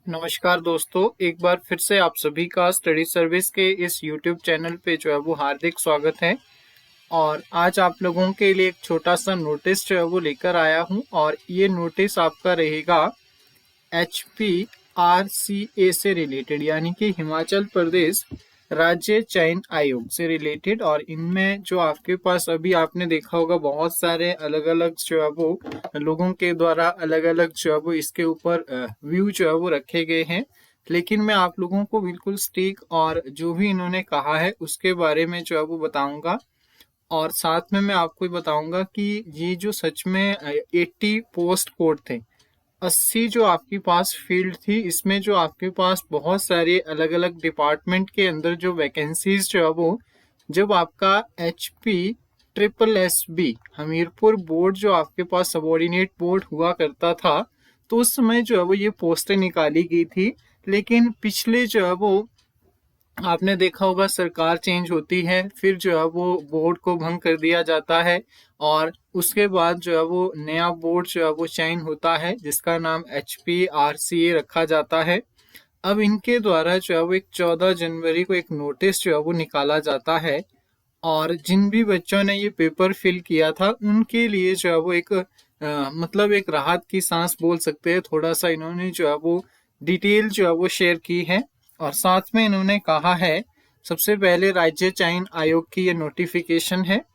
नमस्कार दोस्तों, एक बार फिर से आप सभी का स्टडी सर्विस के इस YouTube चैनल पे जो है वो हार्दिक स्वागत है। और आज आप लोगों के लिए एक छोटा सा नोटिस जो है वो लेकर आया हूँ और ये नोटिस आपका रहेगा HPRCA से रिलेटेड, यानी कि हिमाचल प्रदेश राज्य चयन आयोग से रिलेटेड। और इनमें जो आपके पास अभी आपने देखा होगा बहुत सारे अलग अलग जो है वो लोगों के द्वारा अलग अलग जो है वो इसके ऊपर व्यू जो है वो रखे गए हैं। लेकिन मैं आप लोगों को बिल्कुल स्टिक और जो भी इन्होंने कहा है उसके बारे में जो है वो बताऊंगा। और साथ में मैं आपको बताऊंगा कि ये जो सच में 80 पोस्ट कोड थे, 80 जो आपके पास फील्ड थी, इसमें जो आपके पास बहुत सारे अलग अलग डिपार्टमेंट के अंदर जो वैकेंसीज जो है वो, जब आपका HP SSSB हमीरपुर बोर्ड जो आपके पास सबॉर्डिनेट बोर्ड हुआ करता था, तो उस समय जो है वो ये पोस्टें निकाली गई थी। लेकिन पिछले जो है वो आपने देखा होगा सरकार चेंज होती है, फिर जो है वो बोर्ड को भंग कर दिया जाता है और उसके बाद जो है वो नया बोर्ड जो है वो चयन होता है जिसका नाम HPRCA रखा जाता है। अब इनके द्वारा जो है वो एक 14 जनवरी को एक नोटिस जो है वो निकाला जाता है और जिन भी बच्चों ने ये पेपर फिल किया था उनके लिए जो है वो एक मतलब एक राहत की सांस बोल सकते हैं। थोड़ा सा इन्होंने जो है वो डिटेल जो है वो शेयर की है और साथ में इन्होंने कहा है, सबसे पहले राज्य चयन आयोग की ये नोटिफिकेशन है,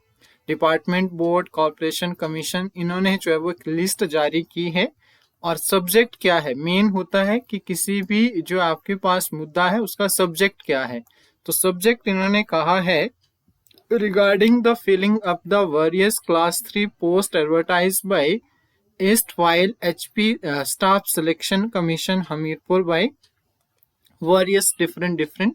डिपार्टमेंट बोर्ड कॉर्पोरेशन कमीशन, इन्होंने जो है वो एक लिस्ट जारी की है। और सब्जेक्ट क्या है, मेन होता है कि किसी भी जो आपके पास मुद्दा है उसका सब्जेक्ट क्या है। तो सब्जेक्ट इन्होंने कहा है, regarding the filling up the various class 3 post advertised by erstwhile HP staff selection commission Hamirpur by various different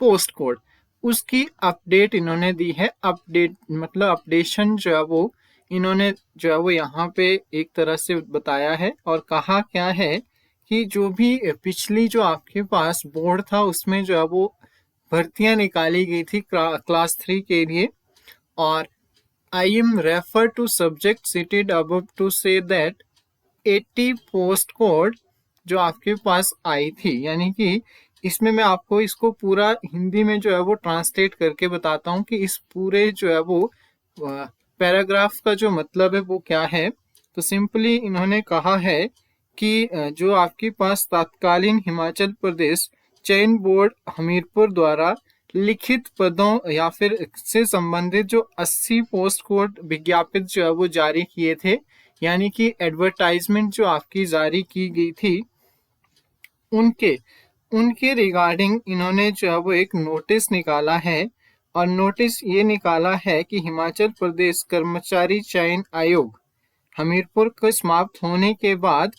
post code, उसकी अपडेट इन्होंने दी है। अपडेट मतलब अपडेशन जो है वो इन्होंने जो है वो यहाँ पे एक तरह से बताया है और कहा क्या है कि जो भी पिछली जो आपके पास बोर्ड था उसमें जो है वो भर्तियां निकाली गई थी क्लास 3 के लिए, और I am refer to subject cited above to say that 80 post code जो आपके पास आई थी, यानी कि इसमें मैं आपको इसको पूरा हिंदी में जो है वो ट्रांसलेट करके बताता हूँ कि इस पूरे जो है वो पैराग्राफ का जो मतलब है वो क्या है। तो सिंपली इन्होंने कहा है कि जो आपके पास तत्कालीन हिमाचल प्रदेश चयन बोर्ड हमीरपुर द्वारा लिखित पदों या फिर से संबंधित जो 80 पोस्ट कोड विज्ञापित जो है वो जारी किए थे, यानी कि एडवर्टाइजमेंट जो आपकी जारी की गई थी, उनके उनके रिगार्डिंग इन्होंने जो है वो एक नोटिस निकाला है। और नोटिस ये निकाला है कि हिमाचल प्रदेश कर्मचारी चयन आयोग हमीरपुर को समाप्त होने के बाद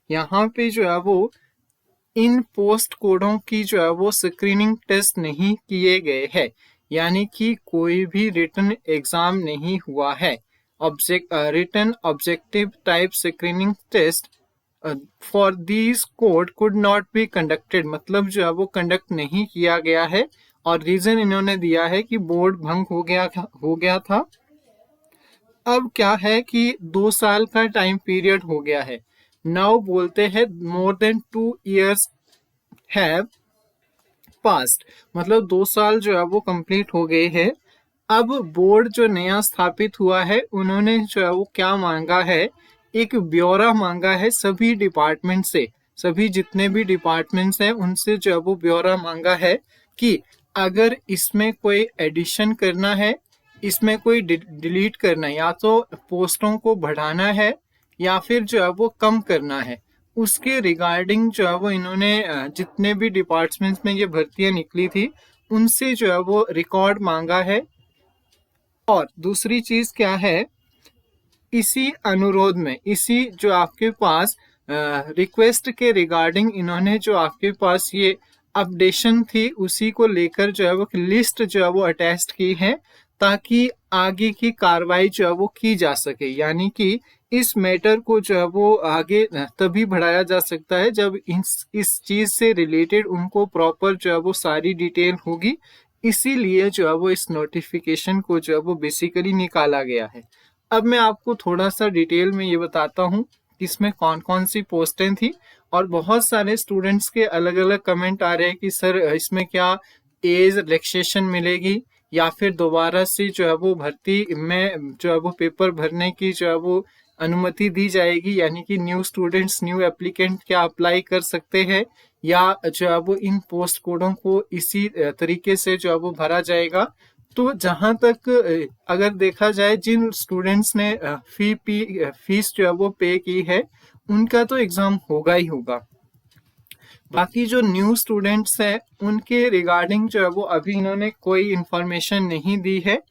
यहाँ पे जो है वो इन पोस्ट कोडों की जो है वो स्क्रीनिंग टेस्ट नहीं किए गए हैं, यानी कि कोई भी रिटन एग्जाम नहीं हुआ है। Written objective type screening test for these code could not be conducted, मतलब जो है वो कंडक्ट नहीं किया गया है। और रीजन इन्होंने दिया है कि बोर्ड भंग हो गया था। अब क्या है कि 2 साल का टाइम पीरियड हो गया है। नाउ बोलते हैं more than 2 years have past, मतलब 2 साल जो है वो कंप्लीट हो गए हैं। अब बोर्ड जो नया स्थापित हुआ है उन्होंने जो है वो क्या मांगा है, एक ब्यौरा मांगा है सभी डिपार्टमेंट से, सभी जितने भी डिपार्टमेंट्स हैं उनसे जो है वो ब्यौरा मांगा है कि अगर इसमें कोई एडिशन करना है, इसमें कोई डिलीट करना है, या तो पोस्टों को बढ़ाना है या फिर जो है वो कम करना है, उसके रिगार्डिंग जो है वो इन्होंने जितने भी डिपार्टमेंट्स में ये भर्तियां निकली थी उनसे जो है वो रिकॉर्ड मांगा है। और दूसरी चीज क्या है, इसी अनुरोध में, इसी जो आपके पास रिक्वेस्ट के रिगार्डिंग इन्होंने जो आपके पास ये अपडेशन थी उसी को लेकर जो है वो लिस्ट जो है वो अटैच की है ताकि आगे की कार्रवाई जो है वो की जा सके। यानी कि इस मैटर को जो है वो आगे तभी बढ़ाया जा सकता है जब इस चीज से रिलेटेड उनको प्रॉपर जो है वो सारी डिटेल होगी। इसीलिए जो है वो इस नोटिफिकेशन को जो है वो बेसिकली निकाला गया है। अब मैं आपको थोड़ा सा डिटेल में ये बताता हूँ इसमें कौन कौन सी पोस्टें थी। और बहुत सारे स्टूडेंट्स के अलग अलग कमेंट आ रहे हैं कि सर इसमें क्या एज रिलैक्सेशन मिलेगी या फिर दोबारा से जो है वो भर्ती में जो है वो पेपर भरने की जो है वो अनुमति दी जाएगी, यानी कि न्यू स्टूडेंट्स न्यू एप्लीकेंट क्या अप्लाई कर सकते हैं, या जो है वो इन पोस्ट कोडों को इसी तरीके से जो है वो भरा जाएगा। तो जहां तक अगर देखा जाए जिन स्टूडेंट्स ने फीस जो है वो पे की है उनका तो एग्जाम होगा ही होगा। बाकी जो न्यू स्टूडेंट्स हैं उनके रिगार्डिंग जो है वो अभी इन्होंने कोई इंफॉर्मेशन नहीं दी है,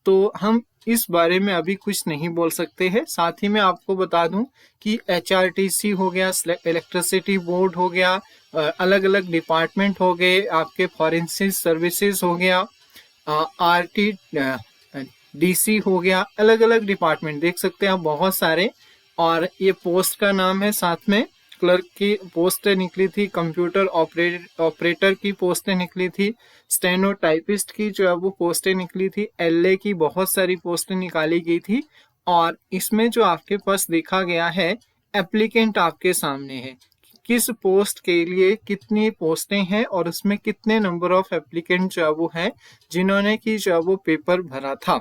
तो हम इस बारे में अभी कुछ नहीं बोल सकते हैं। साथ ही मैं आपको बता दूं कि HRTC हो गया, इलेक्ट्रिसिटी बोर्ड हो गया, अलग अलग डिपार्टमेंट हो गए, आपके फॉरेंसिक सर्विसेज हो गया, RT DC हो गया, अलग अलग डिपार्टमेंट देख सकते हैं आप बहुत सारे। और ये पोस्ट का नाम है, साथ में क्लर्क की पोस्टें निकली थी, कंप्यूटर ऑपरेटर की पोस्टें निकली थी, स्टेनो टाइपिस्ट की जो है वो पोस्टें निकली थी, LA की बहुत सारी पोस्टें निकाली गई थी। और इसमें जो आपके पास देखा गया है, एप्लीकेंट आपके सामने है, किस पोस्ट के लिए कितनी पोस्टें हैं और उसमें कितने नंबर ऑफ एप्लीकेंट जो है वो है जिन्होंने की जो है वो पेपर भरा था।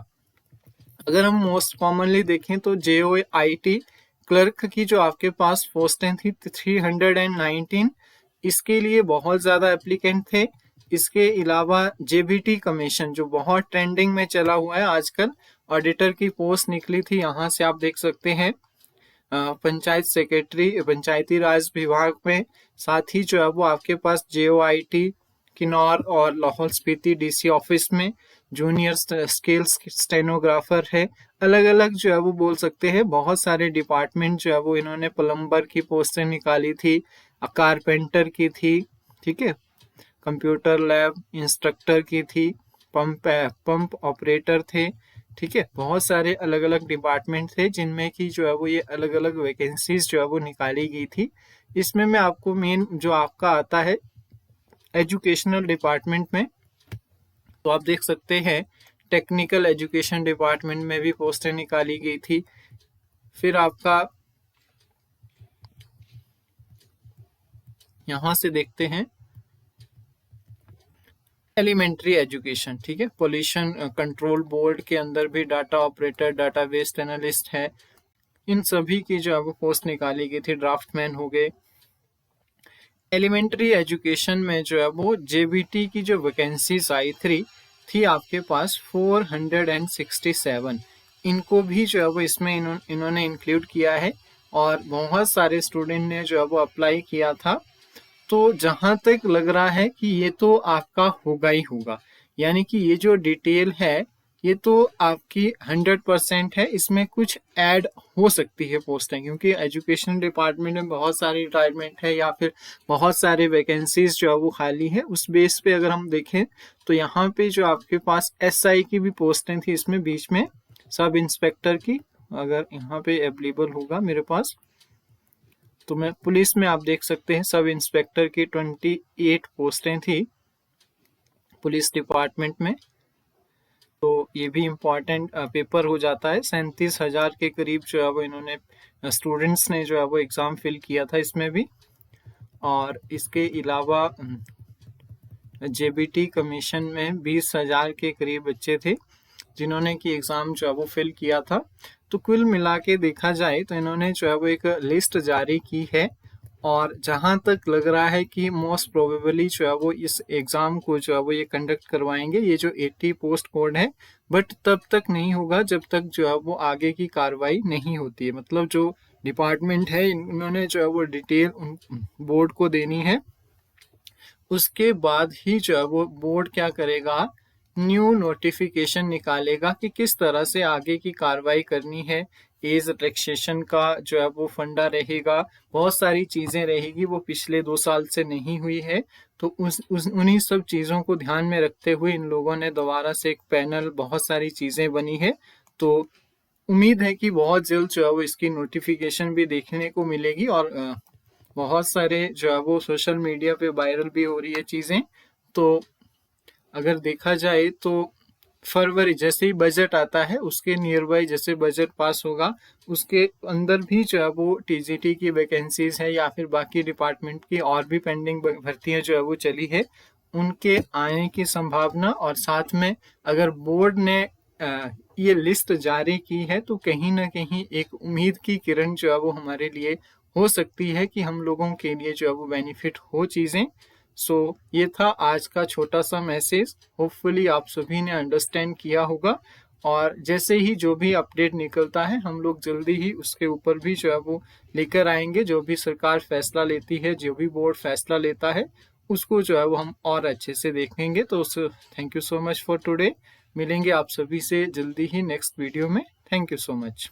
अगर हम मोस्ट कॉमनली देखें तो JOIT क्लर्क की जो आपके पास पोस्टें थी 319, इसके लिए बहुत ज़्यादा एप्लीकेंट थे। इसके अलावा JBT कमीशन जो बहुत ट्रेंडिंग में चला हुआ है आजकल, ऑडिटर की पोस्ट निकली थी, यहाँ से आप देख सकते हैं। पंचायत सेक्रेटरी पंचायती राज विभाग में, साथ ही जो है वो आपके पास JOIT किन्नौर और लाहौल स्पीति DC ऑफिस में जूनियर स्केल स्टेनोग्राफर है। अलग अलग जो है वो बोल सकते हैं बहुत सारे डिपार्टमेंट जो है वो इन्होंने प्लम्बर की पोस्टें निकाली थी, कारपेंटर की थी, ठीक है, कंप्यूटर लैब इंस्ट्रक्टर की थी, पंप ऑपरेटर थे, ठीक है। बहुत सारे अलग अलग डिपार्टमेंट थे जिनमें की जो है वो ये अलग अलग वैकेंसीज जो है वो निकाली गई थी। इसमें मैं आपको मेन जो आपका आता है एजुकेशनल डिपार्टमेंट में, तो आप देख सकते हैं टेक्निकल एजुकेशन डिपार्टमेंट में भी पोस्टें निकाली गई थी। फिर आपका यहां से देखते हैं एलिमेंट्री एजुकेशन, ठीक है, पोल्यूशन कंट्रोल बोर्ड के अंदर भी डाटा ऑपरेटर डाटाबेस एनालिस्ट है, इन सभी की जो है वो पोस्ट निकाली गई थी, ड्राफ्टमैन हो गए। एलिमेंट्री एजुकेशन में जो है वो JBT की जो वैकेंसीज आई थी आपके पास 467, इनको भी जो है वो इसमें इन्होंने इंक्लूड किया है और बहुत सारे स्टूडेंट ने जो है वो अप्लाई किया था। तो जहां तक लग रहा है कि ये तो आपका होगा ही होगा, यानी कि ये जो डिटेल है ये तो आपकी 100% है, इसमें कुछ ऐड हो सकती है पोस्टें, क्योंकि एजुकेशन डिपार्टमेंट में बहुत सारी रिटायरमेंट है या फिर बहुत सारे वैकेंसीज जो है वो खाली है। उस बेस पे अगर हम देखें तो यहाँ पे जो आपके पास SI की भी पोस्टें थी इसमें बीच में, सब इंस्पेक्टर की, अगर यहाँ पे अवेलेबल होगा मेरे पास तो मैं पुलिस में आप देख सकते हैं सब इंस्पेक्टर की 28 पोस्टें थी पुलिस डिपार्टमेंट में। तो ये भी इम्पोर्टेंट पेपर हो जाता है, 37,000 के करीब जो है वो इन्होंने स्टूडेंट्स ने जो है वो एग्ज़ाम फिल किया था इसमें भी। और इसके अलावा JBT कमीशन में 20,000 के करीब बच्चे थे जिन्होंने कि एग्ज़ाम जो है वो फिल किया था। तो कुल मिला के देखा जाए तो इन्होंने जो है वो एक लिस्ट जारी की है और जहां तक लग रहा है कि मोस्ट प्रोबेबली जो है वो इस एग्ज़ाम को जो है वो ये कंडक्ट करवाएंगे, ये जो 80 पोस्ट कोड है, बट तब तक नहीं होगा जब तक जो है वो आगे की कार्रवाई नहीं होती है। मतलब जो डिपार्टमेंट है इन्होंने जो है वो डिटेल बोर्ड को देनी है, उसके बाद ही जो है वो बोर्ड क्या करेगा, न्यू नोटिफिकेशन निकालेगा कि किस तरह से आगे की कार्रवाई करनी है। एज रिलैक्सेशन का जो है वो फंडा रहेगा, बहुत सारी चीज़ें रहेगी वो पिछले 2 साल से नहीं हुई है। तो उन्हीं सब चीज़ों को ध्यान में रखते हुए इन लोगों ने दोबारा से एक पैनल, बहुत सारी चीज़ें बनी है। तो उम्मीद है कि बहुत जल्द जो है वो इसकी नोटिफिकेशन भी देखने को मिलेगी और बहुत सारे जो है वो सोशल मीडिया पे वायरल भी हो रही है चीज़ें। तो अगर देखा जाए तो फरवरी जैसे ही बजट आता है उसके नियर बाय जैसे बजट पास होगा उसके अंदर भी जो है वो टीजीटी की वैकेंसीज है या फिर बाकी डिपार्टमेंट की और भी पेंडिंग भर्तियां जो है वो चली है, उनके आने की संभावना, और साथ में अगर बोर्ड ने ये लिस्ट जारी की है तो कहीं ना कहीं एक उम्मीद की किरण जो है वो हमारे लिए हो सकती है कि हम लोगों के लिए जो है वो बेनिफिट हो चीज़ें। सो ये था आज का छोटा सा मैसेज। होपफुली आप सभी ने अंडरस्टैंड किया होगा, और जैसे ही जो भी अपडेट निकलता है हम लोग जल्दी ही उसके ऊपर भी जो है वो लेकर आएंगे। जो भी सरकार फैसला लेती है, जो भी बोर्ड फैसला लेता है, उसको जो है वो हम और अच्छे से देखेंगे। तो thank you so much for today. मिलेंगे आप सभी से जल्दी ही नेक्स्ट वीडियो में। Thank you so much.